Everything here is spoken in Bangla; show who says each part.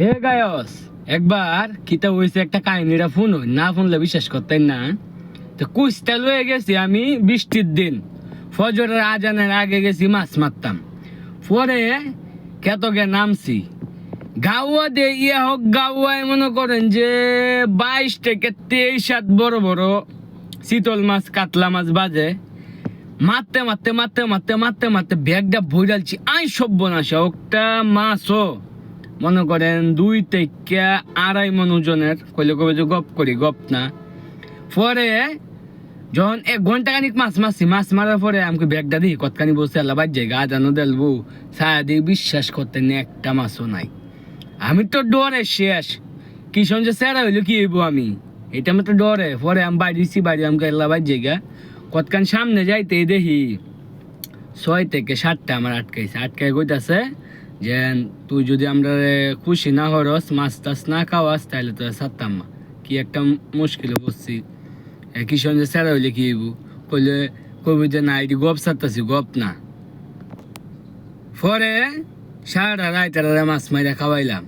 Speaker 1: এ গায়স, একবার কিতা হইছে একটা কাহিনীটা না শুনলে বিশ্বাস করতেন না। তো কুস্তা লয়ে গেছি আমি বৃষ্টির দিন, ফজরের আজানের আগে গেছি মাছ মারতাম। পরে কেতকে নামছি গাওয়া দে ইয়ে হোক গাওয়ায় মনে করেন যে 22 থেকে 23 হাত বড় বড় চিতল মাছ কাতলা মাছ বাজে। মারতে মারতে মারতে মারতে মারতে মারতে ব্যাগটা ভরালছি আই সব্যনাশা একটা মাছও মনে করেন 2 থেকে 2.5 মণ ওজনের। কইলে কবে যে গপ করি, গপ না। পরে যখন 1 ঘন্টা খানিক মাছ মারছি, মাছ মারার পরে আমাকে ব্যাগটা দিই কতখানি বসে আল্লাহ বাদ জায়গা আজানো দেলবো ছায়া দিয়ে বিশ্বাস করতে নেই একটা মাছও নাই। আমি তো ডরে শেষ, কি সঞ্জয় স্যারা হইলো কি হইব আমি, এটা আমি তো ডরে। পরে আমি বাড়িছি, বাড়ি আমাকে আল্লাহ বাদ জায়গা কতখান সামনে যাইতে দেখি 6 থেকে 7টা আমার আটকাইছে। আটকাই কইতাছে যে তুই যদি আমরা খুশি না হরস, মাছ টাছ না খাওয়াস, তাহলে তো ছাড়তাম না। কি একটা মুশকিলে বসছি। কিষণ যে স্যারা হইলে কি হইব, কইলে কবি যে না এটি গপ ছাড়তাছি, গপ না। পরে সারাটা রাইতারা মাছ মাইরা খাওয়াইলাম।